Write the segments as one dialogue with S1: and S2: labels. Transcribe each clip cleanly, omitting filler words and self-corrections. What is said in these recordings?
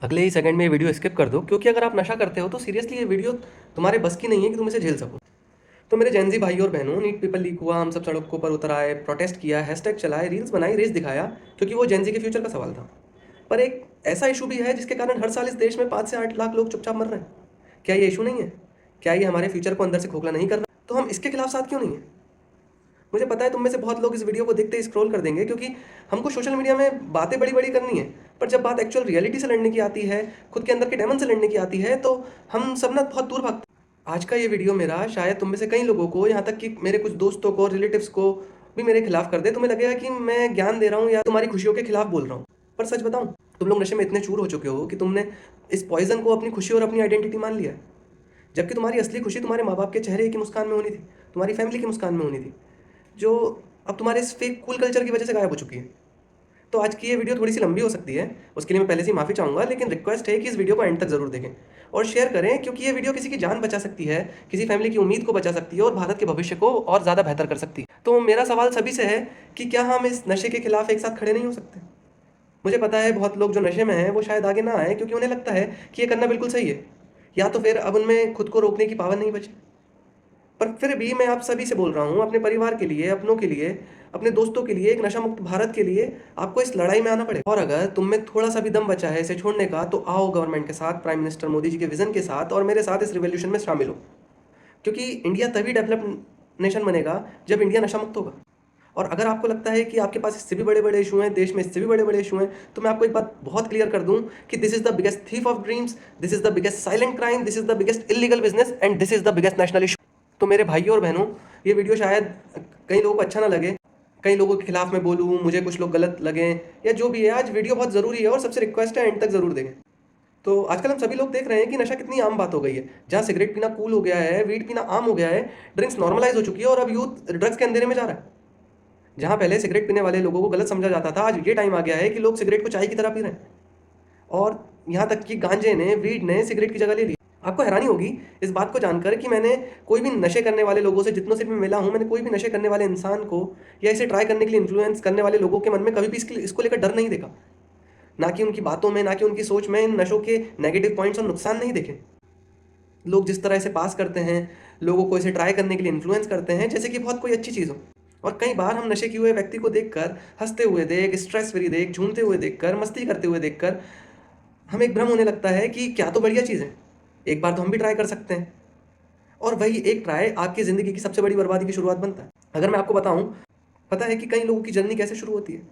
S1: अगले ही सेकंड में ये वीडियो स्किप कर दो, क्योंकि अगर आप नशा करते हो तो सीरियसली ये वीडियो तुम्हारे बस की नहीं है कि तुम इसे झेल सको। तो मेरे जेन ज़ी भाई और बहनों, नीट पेपर लीक हुआ, हम सब सड़कों पर उतर आए, प्रोटेस्ट किया, हैशटैग चलाए, रील्स बनाई, रेस दिखाया, क्योंकि वो जेन ज़ी के फ्यूचर का सवाल था। पर एक ऐसा इशू भी है जिसके कारण हर साल इस देश में 5 से 8 लाख लोग चुपचाप मर रहे हैं। क्या ये इशू नहीं है? क्या ये हमारे फ्यूचर को अंदर से खोखला नहीं कर रहा? तो हम इसके खिलाफ साथ क्यों नहीं है? मुझे पता है तुम में से बहुत लोग इस वीडियो को देखते ही स्क्रॉल कर देंगे, क्योंकि हमको सोशल मीडिया में बातें बड़ी बड़ी करनी है, पर जब बात एक्चुअल रियलिटी से लड़ने की आती है, खुद के अंदर के डेमन से लड़ने की आती है, तो हम सब ना बहुत दूर भागते हैं। आज का ये वीडियो मेरा शायद तुम में से कई लोगों को, यहाँ तक कि मेरे कुछ दोस्तों को, रिलेटिव्स को भी मेरे खिलाफ कर दे। तुम्हें लगेगा कि मैं ज्ञान दे रहा हूँ या तुम्हारी खुशियों के खिलाफ बोल रहा हूँ। पर सच बताऊँ, तुम लोग नशे में इतने चूर हो चुके हो कि तुमने इस पॉइजन को अपनी खुशी और अपनी आइडेंटिटी मान लिया है। जबकि तुम्हारी असली खुशी तुम्हारे माँ बाप के चेहरे की मुस्कान में होनी थी, तुम्हारी फैमिली की मुस्कान में होनी थी, जो अब तुम्हारे इस फेक कूल कल्चर की वजह से गायब हो चुकी है। तो आज की ये वीडियो थोड़ी सी लंबी हो सकती है, उसके लिए मैं पहले से ही माफ़ी चाहूँगा, लेकिन रिक्वेस्ट है कि इस वीडियो को एंड तक ज़रूर देखें और शेयर करें, क्योंकि ये वीडियो किसी की जान बचा सकती है, किसी फैमिली की उम्मीद को बचा सकती है और भारत के भविष्य को और ज़्यादा बेहतर कर सकती है। तो मेरा सवाल सभी से है कि क्या हम इस नशे के खिलाफ एक साथ खड़े नहीं हो सकते? मुझे पता है बहुत लोग जो नशे में हैं वो शायद आगे ना आए, क्योंकि उन्हें लगता है कि ये करना बिल्कुल सही है, या तो फिर अब उनमें खुद को रोकने की पावर नहीं बची। पर फिर भी मैं आप सभी से बोल रहा हूँ, अपने परिवार के लिए, अपनों के लिए, अपने दोस्तों के लिए, एक नशा मुक्त भारत के लिए आपको इस लड़ाई में आना पड़ेगा। और अगर तुम में थोड़ा सा भी दम बचा है इसे छोड़ने का, तो आओ गवर्नमेंट के साथ, प्राइम मिनिस्टर मोदी जी के विजन के साथ और मेरे साथ इस रिवॉल्यूशन में शामिल हो। क्योंकि इंडिया तभी डेवलप्ड नेशन बनेगा जब इंडिया नशा मुक्त होगा। और अगर आपको लगता है कि आपके पास इससे भी बड़े बड़े इशू हैं, देश में इससे भी बड़े बड़े इशू हैं, तो मैं आपको एक बात बहुत क्लियर कर दूं कि this is the biggest thief of dreams, this is the biggest silent crime, this is the biggest illegal business and this is the biggest national issue. तो मेरे भाइयों और बहनों, ये वीडियो शायद कई लोगों को अच्छा ना लगे, कई लोगों के खिलाफ मैं बोलूँ, मुझे कुछ लोग गलत लगें, या जो भी है, आज वीडियो बहुत ज़रूरी है और सबसे रिक्वेस्ट है एंड तक ज़रूर देखें। तो आजकल हम सभी लोग देख रहे हैं कि नशा कितनी आम बात हो गई है। जहाँ सिगरेट पीना कूल हो गया है, वीड पीना आम हो गया है, ड्रिंक्स नॉर्मलाइज हो चुकी है और अब यूथ ड्रग्स के अंधेरे में जा रहा है। जहाँ पहले सिगरेट पीने वाले लोगों को गलत समझा जाता था, आज ये टाइम आ गया है कि लोग सिगरेट को चाय की तरह पी रहे हैं। और यहाँ तक कि गांजे ने, वीड ने सिगरेट की जगह ले ली। आपको हैरानी होगी इस बात को जानकर कि मैंने कोई भी नशे करने वाले लोगों से, जितनों से भी मिला हूँ, मैंने कोई भी नशे करने वाले इंसान को या इसे ट्राई करने के लिए इन्फ्लुएंस करने वाले लोगों के मन में कभी भी इसको लेकर डर नहीं देखा। ना कि उनकी बातों में, ना कि उनकी सोच में इन नशों के नेगेटिव पॉइंट्स और नुकसान नहीं देखे। लोग जिस तरह इसे पास करते हैं, लोगों को इसे ट्राई करने के लिए इन्फ्लुएंस करते हैं जैसे कि बहुत कोई अच्छी चीज़ हो। और कई बार हम नशे किए हुए व्यक्ति को देखकर, हंसते हुए देख, स्ट्रेस फ्री देख, झूमते हुए देखकर, मस्ती करते हुए देखकर हमें एक भ्रम होने लगता है कि क्या तो बढ़िया चीज़ है, एक बार तो हम भी ट्राई कर सकते हैं। और वही एक ट्राई आपकी ज़िंदगी की सबसे बड़ी बर्बादी की शुरुआत बनता है। अगर मैं आपको बताऊं, पता है कि कई लोगों की जर्नी कैसे शुरू होती है?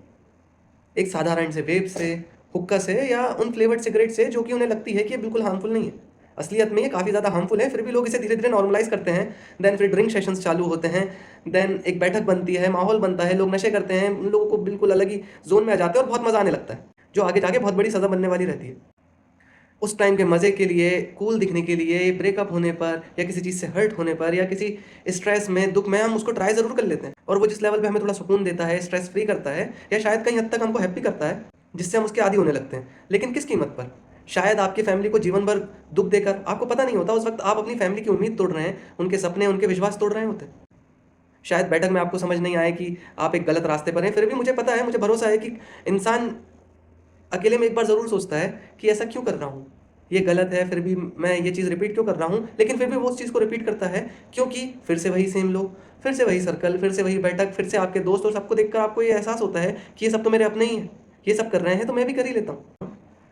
S1: एक साधारण से वेब से, हुक्का से या उन फ्लेवर्ड सिगरेट से जो कि उन्हें लगती है कि ये बिल्कुल हार्मफुल नहीं है। असलियत में ये काफ़ी ज़्यादा हार्मफुल है, फिर भी लोग इसे धीरे धीरे नॉर्मलाइज करते हैं। देन फिर ड्रिंक सेशंस चालू होते हैं, देन एक बैठक बनती है, माहौल बनता है, लोग नशे करते हैं, उन लोगों को बिल्कुल अलग ही जोन में आ जाते हैं और बहुत मज़ा आने लगता है, जो आगे जाके बहुत बड़ी सज़ा बनने वाली रहती है। उस टाइम के मज़े के लिए, कूल दिखने के लिए, ब्रेकअप होने पर या किसी चीज़ से हर्ट होने पर या किसी स्ट्रेस में, दुख में हम उसको ट्राई ज़रूर कर लेते हैं। और वो जिस लेवल पे हमें थोड़ा सुकून देता है, स्ट्रेस फ्री करता है या शायद कहीं हद तक हमको हैप्पी करता है, जिससे हम उसके आदी होने लगते हैं। लेकिन किस कीमत पर? शायद आपकी फैमिली को जीवन भर दुख देकर। आपको पता नहीं होता उस वक्त आप अपनी फैमिली की उम्मीद तोड़ रहे हैं, उनके सपने, उनके विश्वास तोड़ रहे होते हैं। शायद बैठक में आपको समझ नहीं आए कि आप एक गलत रास्ते पर हैं, फिर भी मुझे पता है, मुझे भरोसा है कि इंसान अकेले में एक बार ज़रूर सोचता है कि ऐसा क्यों कर रहा हूँ, ये गलत है, फिर भी मैं ये चीज़ रिपीट क्यों कर रहा हूँ। लेकिन फिर भी वो उस चीज़ को रिपीट करता है, क्योंकि फिर से वही सेम लोग, फिर से वही सर्कल, फिर से वही बैठक, फिर से आपके दोस्त, और सबको देखकर आपको ये एहसास होता है कि ये सब तो मेरे अपने ही हैं, ये सब कर रहे हैं तो मैं भी कर ही लेता हूँ।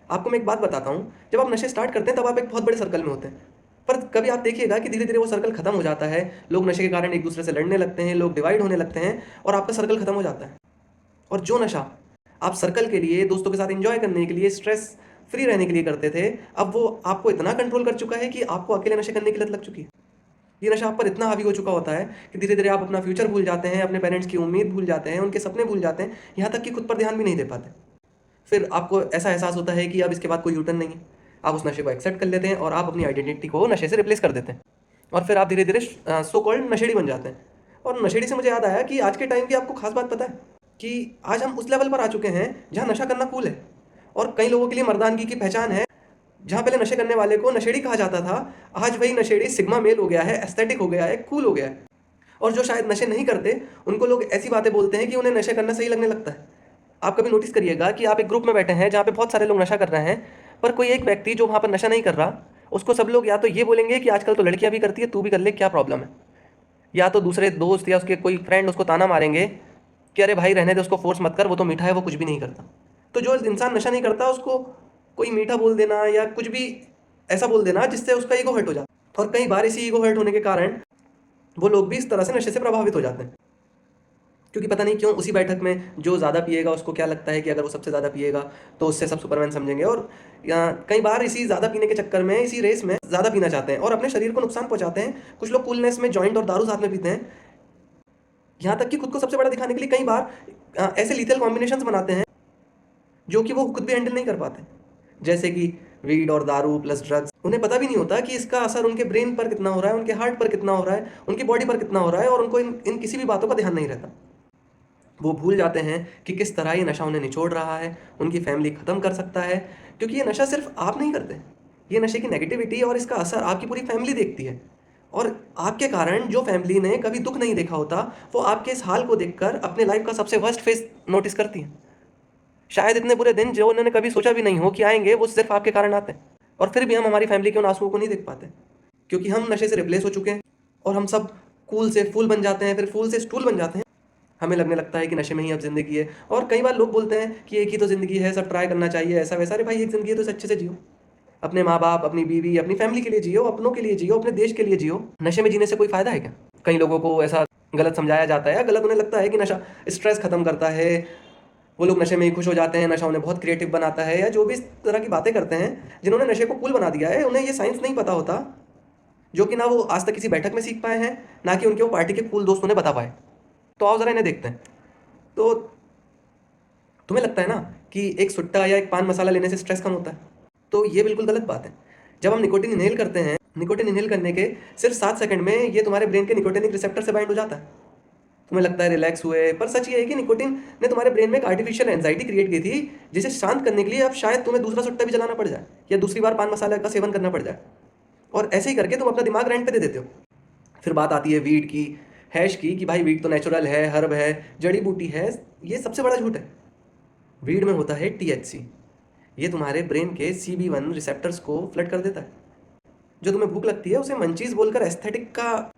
S1: आपको मैं एक बात बताता हूँ, जब आप नशे स्टार्ट करते हैं तब आप एक बहुत बड़े सर्कल में होते हैं, पर कभी आप देखिएगा कि धीरे धीरे वो सर्कल खत्म हो जाता है, लोग नशे के कारण एक दूसरे से लड़ने लगते हैं, लोग डिवाइड होने लगते हैं और आपका सर्कल खत्म हो जाता है। और जो नशा आप सर्कल के लिए, दोस्तों के साथ एंजॉय करने के लिए, स्ट्रेस फ्री रहने के लिए करते थे, अब वो आपको इतना कंट्रोल कर चुका है कि आपको अकेले नशे करने की लत लग चुकी है। ये नशा आप पर इतना हावी हो चुका होता है कि धीरे धीरे आप अपना फ्यूचर भूल जाते हैं, अपने पेरेंट्स की उम्मीद भूल जाते हैं, उनके सपने भूल जाते हैं, यहाँ तक कि खुद पर ध्यान भी नहीं दे पाते। फिर आपको ऐसा एहसास होता है कि अब इसके बाद कोई यूटर्न नहीं है। आप उस नशे को एक्सेप्ट कर लेते हैं और आप अपनी आइडेंटिटी को नशे से रिप्लेस कर देते हैं, और फिर आप धीरे धीरे सो कॉल्ड नशेड़ी बन जाते हैं। और नशेड़ी से मुझे याद आया कि आज के टाइम की आपको खास बात पता है कि आज हम उस लेवल पर आ चुके हैं जहाँ नशा करना कूल है, और कई लोगों के लिए मर्दानगी की पहचान है। जहाँ पहले नशे करने वाले को नशेड़ी कहा जाता था, आज वही नशेड़ी सिग्मा मेल हो गया है, एस्थेटिक हो गया है, कूल हो गया है। और जो शायद नशे नहीं करते, उनको लोग ऐसी बातें बोलते हैं कि उन्हें नशे करना सही लगने लगता है। आप कभी नोटिस करिएगा कि आप एक ग्रुप में बैठे हैं जहाँ पे बहुत सारे लोग नशा कर रहे हैं, पर कोई एक व्यक्ति जो वहाँ पर नशा नहीं कर रहा, उसको सब लोग या तो ये बोलेंगे कि आजकल तो लड़कियाँ भी करती है, तू भी कर ले, क्या प्रॉब्लम है। या तो दूसरे दोस्त या उसके कोई फ्रेंड उसको ताना मारेंगे कि अरे भाई रहने दे, उसको फोर्स मत कर, वो तो मीठा है, वो कुछ भी नहीं करता। तो जो इंसान नशा नहीं करता उसको कोई मीठा बोल देना या कुछ भी ऐसा बोल देना जिससे उसका ईगो हर्ट हो जाता है। और कई बार इसी ईगो हर्ट होने के कारण वो लोग भी इस तरह से नशे से प्रभावित हो जाते हैं, क्योंकि पता नहीं क्यों उसी बैठक में जो ज़्यादा पिएगा उसको क्या लगता है कि अगर वो सबसे ज़्यादा पिएगा तो उससे सब सुपरमैन समझेंगे। और कई बार इसी ज़्यादा पीने के चक्कर में, इसी रेस में ज़्यादा पीना चाहते हैं और अपने शरीर को नुकसान पहुंचाते हैं। कुछ लोग कूलनेस में जॉइंट और दारू साथ में पीते हैं, यहाँ तक कि खुद को सबसे बड़ा दिखाने के लिए कई बार ऐसे लीथल कॉम्बिनेशंस बनाते हैं जो कि वो खुद भी हैंडल नहीं कर पाते, जैसे कि वीड और दारू प्लस ड्रग्स। उन्हें पता भी नहीं होता कि इसका असर उनके ब्रेन पर कितना हो रहा है, उनके हार्ट पर कितना हो रहा है, उनकी बॉडी पर कितना हो रहा है, और उनको इन किसी भी बातों का ध्यान नहीं रहता। वो भूल जाते हैं कि किस तरह ये नशा उन्हें निचोड़ रहा है, उनकी फैमिली ख़त्म कर सकता है। क्योंकि ये नशा सिर्फ आप नहीं करते, ये नशे की नेगेटिविटी और इसका असर आपकी पूरी फैमिली देखती है। और आपके कारण जो फैमिली ने कभी दुख नहीं देखा होता, वो आपके इस हाल को देखकर अपने लाइफ का सबसे वर्स्ट फेस नोटिस करती है। शायद इतने बुरे दिन जो उन्होंने कभी सोचा भी नहीं हो कि आएंगे, वो सिर्फ आपके कारण आते हैं। और फिर भी हम हमारी फैमिली के उन आंसुओं को नहीं देख पाते, क्योंकि हम नशे से रिप्लेस हो चुके हैं और हम सब कूल से फूल बन जाते हैं, फिर फूल से स्टूल बन जाते हैं। हमें लगने लगता है कि नशे में ही अब ज़िंदगी है। और कई बार लोग बोलते हैं कि एक ही तो ज़िंदगी है, सब ट्राई करना चाहिए, ऐसा वैसा। अरे भाई, एक ज़िंदगी है तो इसे अच्छे से जियो, अपने माँ बाप, अपनी बीवी, अपनी फैमिली के लिए जियो, अपनों के लिए जियो, अपने देश के लिए जियो। नशे में जीने से कोई फ़ायदा है क्या? कई लोगों को ऐसा गलत समझाया जाता है, गलत उन्हें लगता है कि नशा स्ट्रेस खत्म करता है, वो लोग नशे में ही खुश हो जाते हैं, नशा उन्हें बहुत क्रिएटिव बनाता है, या जो भी इस तरह की बातें करते हैं जिन्होंने नशे को कूल बना दिया है। उन्हें ये साइंस नहीं पता होता, जो कि ना वो आज तक किसी बैठक में सीख पाए हैं, ना कि उनके वो पार्टी के कूल दोस्त उन्हें बता पाए। तो आओ ज़रा इन्हें देखते हैं। तो तुम्हें लगता है ना कि एक सुट्टा या एक पान मसाला लेने से स्ट्रेस कम होता है? तो ये बिल्कुल गलत बात है। जब हम निकोटिन इनहेल करते हैं, निकोटिन इनहेल करने के सिर्फ 7 सेकंड में ये तुम्हारे ब्रेन के निकोटिनिक रिसेप्टर से बाइंड हो जाता है। तुम्हें लगता है रिलैक्स हुए, पर सच ये है कि निकोटिन ने तुम्हारे ब्रेन में एक आर्टिफिशियल एंजाइटी क्रिएट की थी, जिसे शांत करने के लिए अब शायद तुम्हें दूसरा सुट्टा भी जलाना पड़ जाए या दूसरी बार पान मसाला का सेवन करना पड़ जाए। और ऐसे ही करके तुम अपना दिमाग रेंट पे दे देते हो। फिर बात आती है वीड की, हैश की, कि भाई वीड तो नेचुरल है, हर्ब है, जड़ी बूटी है। ये सबसे बड़ा झूठ है। वीड में होता है THC। ये तुम्हारे ब्रेन के CB1 रिसेप्टर्स को फ्लड कर देता है। जो तुम्हें भूख लगती है उसे मंचीज बोलकर एस्थेटिक का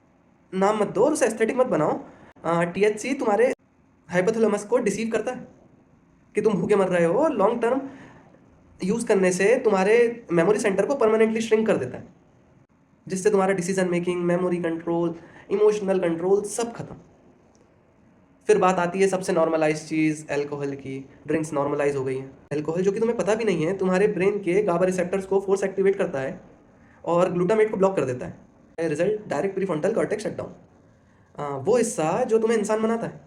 S1: नाम मत दो और उसे एस्थेटिक मत बनाओ। THC तुम्हारे हाइपोथैलेमस को डिसीव करता है कि तुम भूखे मर रहे हो, और लॉन्ग टर्म यूज़ करने से तुम्हारे मेमोरी सेंटर को परमानेंटली श्रिंक कर देता है, जिससे तुम्हारा decision making, memory control, emotional control सब खत्म। फिर बात आती है सबसे नॉर्मलाइज चीज़, अल्कोहल की। ड्रिंक्स नॉर्मलाइज हो गई हैं। अल्कोहल, जो कि तुम्हें पता भी नहीं है, तुम्हारे ब्रेन के गाबा रिसेप्टर्स को फोर्स एक्टिवेट करता है और ग्लूटामेट को ब्लॉक कर देता है। Result direct prefrontal cortex shutdown. वो हिस्सा जो तुम्हें इंसान बनाता है,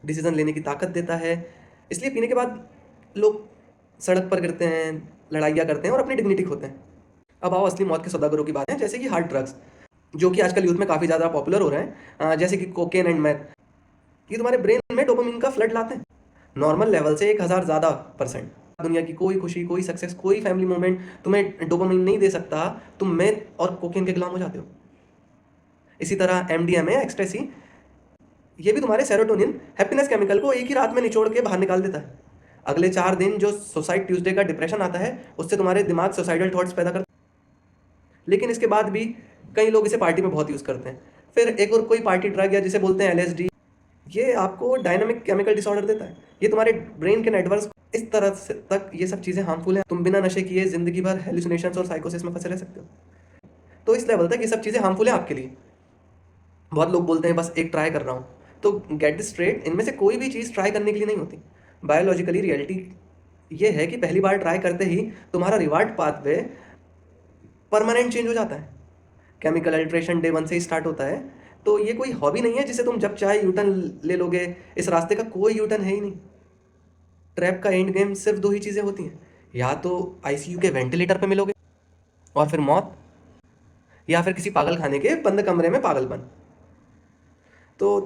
S1: डिसीजन लेने की ताकत देता है। इसलिए पीने के बाद लोग सड़क पर गिरते हैं, लड़ाइयाँ करते हैं और अपनी डिग्निटी खोते हैं। अब आओ असली मौत के सौदागरों की बात है, जैसे कि हार्ड ड्रग्स, जो कि आजकल यूथ में काफ़ी ज़्यादा पॉपुलर हो रहे हैं, जैसे कि कोकेन एंड मैथ। ये तुम्हारे ब्रेन में डोपामिन का फ्लड लाते हैं, नॉर्मल लेवल से 1000 ज़्यादा %। दुनिया की कोई खुशी, कोई सक्सेस, कोई फैमिली मोमेंट तुम्हें डोपामिन नहीं दे सकता। तुम मैथ और कोकेन के गुलाम हो जाते हो। इसी तरह MDMA, एक्सटेसी, ये भी तुम्हारे सेरोटोनिन, हैप्पीनेस केमिकल को एक ही रात में निचोड़ के बाहर निकाल देता है। अगले 4 दिन जो सुसाइड ट्यूसडे का डिप्रेशन आता है, उससे तुम्हारे दिमाग सुसाइडल थॉट्स पैदा करता है। लेकिन इसके बाद भी कई लोग इसे पार्टी में बहुत यूज़ करते हैं। फिर एक और कोई पार्टी ड्रग या जिसे बोलते हैं LSD, ये आपको डायनामिक केमिकल डिसऑर्डर देता है। ये तुम्हारे ब्रेन के नेटवर्क इस तरह से तक ये सब चीज़ें हार्मफुल हैं, तुम बिना नशे किए ज़िंदगी भर हेलुसिनेशंस और साइकोसिस में फंसे रह सकते हो। तो इस लेवल तक ये सब चीज़ें हार्मफुल हैं आपके लिए। बहुत लोग बोलते हैं बस एक ट्राई कर रहा हूँ, तो गेट दिस स्ट्रेट, इनमें से कोई भी चीज़ ट्राई करने के लिए नहीं होती। बायोलॉजिकली रियलिटी ये है कि पहली बार ट्राई करते ही तुम्हारा रिवार्ड पाथवे परमानेंट चेंज हो जाता है। केमिकल अल्ट्रेशन डे 1 से ही स्टार्ट होता है। तो ये कोई हॉबी नहीं है जिसे तुम जब चाहे यूटर्न ले लोगे। इस रास्ते का कोई यूटर्न है ही नहीं। ट्रैप का एंड गेम सिर्फ 2 ही चीज़ें होती हैं, या तो ICU के वेंटिलेटर पे मिलोगे और फिर मौत, या फिर किसी पागल खाने के बंद कमरे में पागलपन। तो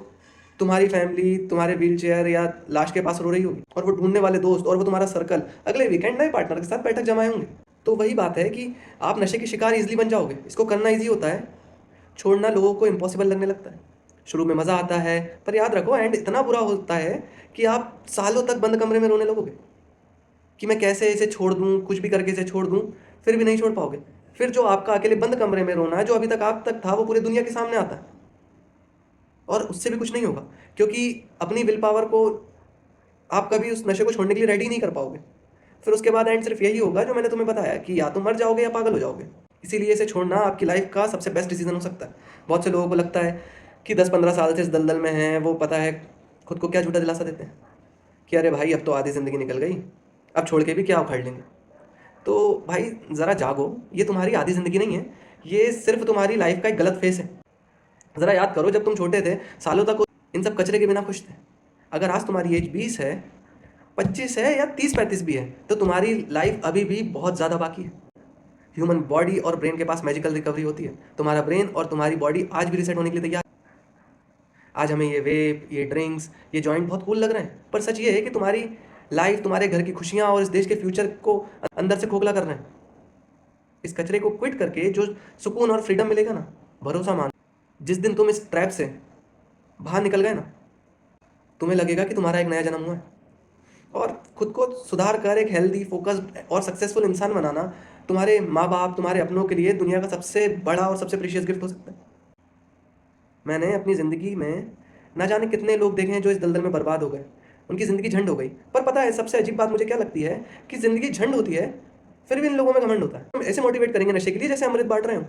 S1: तुम्हारी फैमिली तुम्हारे व्हीलचेयर या लाश के पास रो रही होगी, और वो ढूंढने वाले दोस्त और वो तुम्हारा सर्कल अगले वीकेंड नए पार्टनर के साथ बैठक जमाए होंगे। तो वही बात है कि आप नशे के शिकार इजीली बन जाओगे। इसको करना ईजी होता है, छोड़ना लोगों को इम्पॉसिबल लगने लगता है। शुरू में मज़ा आता है, पर याद रखो एंड इतना बुरा होता है कि आप सालों तक बंद कमरे में रोने लगोगे। कि मैं कैसे इसे छोड़ दूँ, कुछ भी करके इसे छोड़ दूँ, फिर भी नहीं छोड़ पाओगे। फिर जो आपका अकेले बंद कमरे में रोना है, जो अभी तक आप तक था, वो पूरी दुनिया के सामने आता है और उससे भी कुछ नहीं होगा, क्योंकि अपनी विल पावर को आप कभी उस नशे को छोड़ने के लिए रेडी नहीं कर पाओगे। फिर उसके बाद एंड सिर्फ यही होगा जो मैंने तुम्हें बताया कि या तो मर जाओगे या पागल हो जाओगे। इसीलिए इसे छोड़ना आपकी लाइफ का सबसे बेस्ट डिसीजन हो सकता है। बहुत से लोगों को लगता है कि 10-15 साल से इस दलदल में हैं, वो पता है खुद को क्या झूठा दिलासा देते हैं कि अरे भाई अब तो आधी ज़िंदगी निकल गई, अब छोड़ के भी क्या उखाड़ लेंगे। तो भाई ज़रा जागो, ये तुम्हारी आधी ज़िंदगी नहीं है, ये सिर्फ तुम्हारी लाइफ का एक गलत फेस है। ज़रा याद करो, जब तुम छोटे थे सालों तक इन सब कचरे के बिना खुश थे। अगर आज तुम्हारी एज 20 है, 25 है या 30-35 भी है, तो तुम्हारी लाइफ अभी भी बहुत ज़्यादा बाकी है। ह्यूमन बॉडी और ब्रेन के पास मैजिकल रिकवरी होती है। तुम्हारा ब्रेन और तुम्हारी बॉडी आज भी रिसेट होने के लिए तैयार है। आज हमें ये वेप, ये ड्रिंक्स, ये जॉइंट बहुत कूल लग रहे हैं, पर सच ये है कि तुम्हारी लाइफ, तुम्हारे घर की खुशियाँ और इस देश के फ्यूचर को अंदर से खोखला कर रहे हैं। इस कचरे को क्विट करके जो सुकून और फ्रीडम मिलेगा ना, भरोसा मान, जिस दिन तुम इस ट्रैप से बाहर निकल गए ना, तुम्हें लगेगा कि तुम्हारा एक नया जन्म हुआ है। और खुद को सुधार कर एक हेल्दी, फोकस्ड और सक्सेसफुल इंसान बनाना तुम्हारे माँ बाप, तुम्हारे अपनों के लिए दुनिया का सबसे बड़ा और सबसे प्रीशियस गिफ्ट हो सकता है। मैंने अपनी ज़िंदगी में ना जाने कितने लोग देखे हैं जो इस दलदल में बर्बाद हो गए, उनकी ज़िंदगी झंड हो गई। पर पता है सबसे अजीब बात मुझे क्या लगती है कि ज़िंदगी झंड होती है, फिर भी इन लोगों में घमंड होता है। हम ऐसे मोटिवेट करेंगे नशे के लिए जैसे अमृत बांट रहे हो।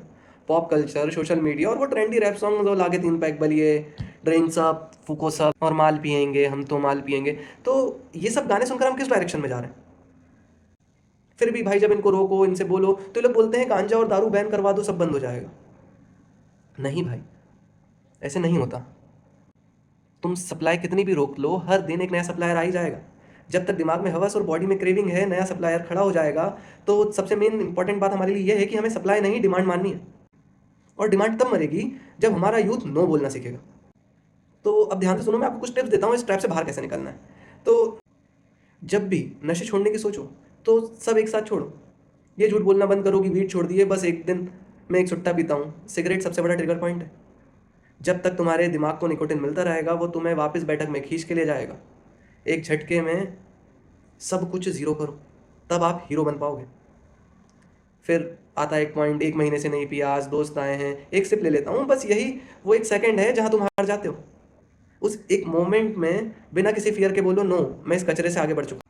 S1: पॉप कल्चर, सोशल मीडिया और वो ट्रेंडी रैप सॉन्ग, जो लागे 3 पैक बलिए, ड्रिंक्स अप, फूको सब और माल पिएंगे, हम तो माल पिएंगे। तो ये सब गाने सुनकर हम किस डायरेक्शन में जा रहे हैं? फिर भी भाई जब इनको रोको, इनसे बोलो, तो ये लोग बोलते हैं गांजा और दारू बैन करवा दो, सब बंद हो जाएगा। नहीं भाई, ऐसे नहीं होता। तुम सप्लाई कितनी भी रोक लो, हर दिन एक नया सप्लायर आ ही जाएगा। जब तक दिमाग में हवस और बॉडी में क्रेविंग है, नया सप्लायर खड़ा हो जाएगा। तो सबसे मेन इंपॉर्टेंट बात हमारे लिए यह है कि हमें सप्लाई नहीं, डिमांड माननी है। और डिमांड तब मरेगी जब हमारा यूथ नो बोलना सीखेगा। तो अब ध्यान से सुनो, मैं आपको कुछ टिप्स देता हूँ इस ट्रैप से बाहर कैसे निकलना है। तो जब भी नशे छोड़ने की सोचो, तो सब एक साथ छोड़ो। ये झूठ बोलना बंद करो कि वीड छोड़ दिए, बस एक दिन मैं एक सुट्टा पीता हूँ। सिगरेट सबसे बड़ा ट्रिगर पॉइंट है। जब तक तुम्हारे दिमाग को निकोटिन मिलता रहेगा, वो तुम्हें वापस बैठक में खींच के ले जाएगा। एक झटके में सब कुछ ज़ीरो करो, तब आप हीरो बन पाओगे। फिर आता है एक पॉइंट, 1 महीने से नहीं पिया, आज दोस्त आए हैं, एक सिप ले लेता हूँ। बस यही वो 1 सेकंड है जहाँ तुम हार जाते हो। उस एक मोमेंट में बिना किसी फियर के बोलो, नो, मैं इस कचरे से आगे बढ़ चुका।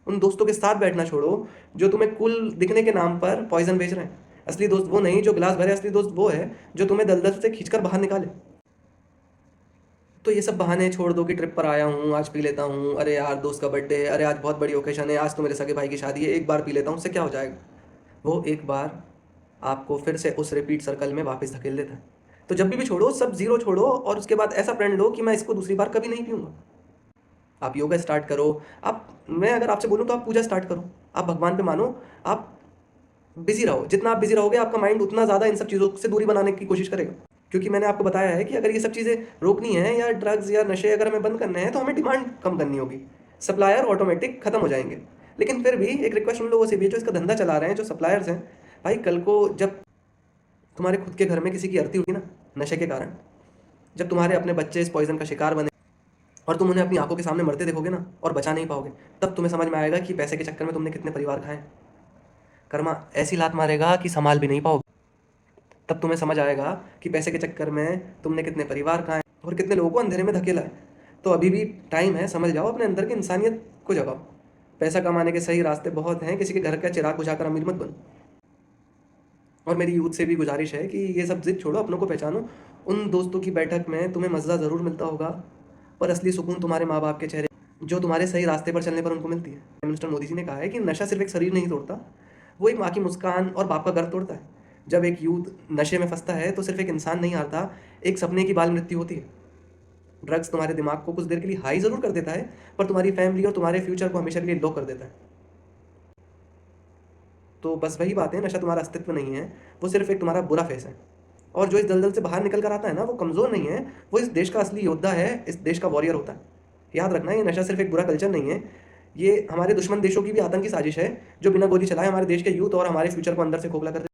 S1: उन दोस्तों के साथ बैठना छोड़ो जो तुम्हें कूल दिखने के नाम पर पॉइजन बेच रहे हैं। असली दोस्त वो नहीं जो गिलास भरे, असली दोस्त वो है जो तुम्हें दलदल से खींचकर बाहर निकाले। तो ये सब बहाने छोड़ दो कि ट्रिप पर आया हूँ, आज पी लेता हूँ, अरे यार दोस्त का बर्थडे है, अरे आज बहुत बड़ी ओकेजन है, आज तो मेरे सगे भाई की शादी है, एक बार पी लेता हूँ, उससे क्या हो जाएगा। वो एक बार आपको फिर से उस रिपीट सर्कल में वापस धकेल देता है। तो जब भी छोड़ो, सब ज़ीरो छोड़ो और उसके बाद ऐसा प्रण लो कि मैं इसको दूसरी बार कभी नहीं पीऊँगा। आप योगा स्टार्ट करो, मैं अगर आपसे बोलूँ तो आप पूजा स्टार्ट करो, आप भगवान पे मानो, आप बिजी रहो। जितना आप बिजी रहोगे, आपका माइंड उतना ज़्यादा इन सब चीज़ों से दूरी बनाने की कोशिश करेगा। क्योंकि मैंने आपको बताया है कि अगर ये सब चीज़ें रोकनी है, या ड्रग्स या नशे अगर हमें बंद करने हैं, तो हमें डिमांड कम करनी होगी। सप्लायर ऑटोमेटिक खत्म हो जाएंगे। लेकिन फिर भी एक रिक्वेस्ट उन लोगों से भी जो इसका धंधा चला रहे हैं, जो सप्लायर्स हैं, भाई कल को जब तुम्हारे खुद के घर में किसी की अर्थी होगी ना नशे के कारण, जब तुम्हारे अपने बच्चे इस पॉइजन का शिकार बने और तुम उन्हें अपनी आंखों के सामने मरते देखोगे ना और बचा नहीं पाओगे, तब तुम्हें समझ में आएगा कि पैसे के चक्कर में तुमने कितने परिवार खाए। कर्मा ऐसी लात मारेगा कि संभाल भी नहीं पाओगे। तब तुम्हें समझ आएगा कि पैसे के चक्कर में तुमने कितने परिवार खाए और कितने लोगों को अंधेरे में धकेला है। तो अभी भी टाइम है, समझ जाओ, अपने अंदर की इंसानियत को जगाओ। पैसा कमाने के सही रास्ते बहुत हैं, किसी के घर का चिराग बुझाकर अमीर मत बनो। और मेरी यूथ से भी गुजारिश है कि ये सब जिद छोड़ो, अपनों को पहचानो। उन दोस्तों की बैठक में तुम्हें मज़ा ज़रूर मिलता होगा, पर असली सुकून तुम्हारे माँ बाप के चेहरे, जो तुम्हारे सही रास्ते पर चलने पर उनको मिलती है। प्राइम मिनिस्टर मोदी जी ने कहा है कि नशा सिर्फ एक शरीर नहीं तोड़ता, वो एक माँ की मुस्कान और बाप का गर्व तोड़ता है। जब एक यूथ नशे में फंसता है तो सिर्फ एक इंसान नहीं हारता, एक सपने की बाल मृत्यु होती है। ड्रग्स तुम्हारे दिमाग को कुछ देर के लिए हाई ज़रूर कर देता है, पर तुम्हारी फैमिली और तुम्हारे फ्यूचर को हमेशा के लिए लो कर देता है। तो बस वही बात है, नशा तुम्हारा अस्तित्व नहीं है, वो सिर्फ एक तुम्हारा बुरा फेस है। और जो इस दलदल से बाहर निकल कर आता है ना, वो कमज़ोर नहीं है, वो इस देश का असली योद्धा है, इस देश का वॉरियर होता है। याद रखना, ये नशा सिर्फ एक बुरा कल्चर नहीं है, ये हमारे दुश्मन देशों की भी आतंकी साजिश है, जो बिना गोली चलाए हमारे देश के यूथ और हमारे फ्यूचर को अंदर से खोखला कर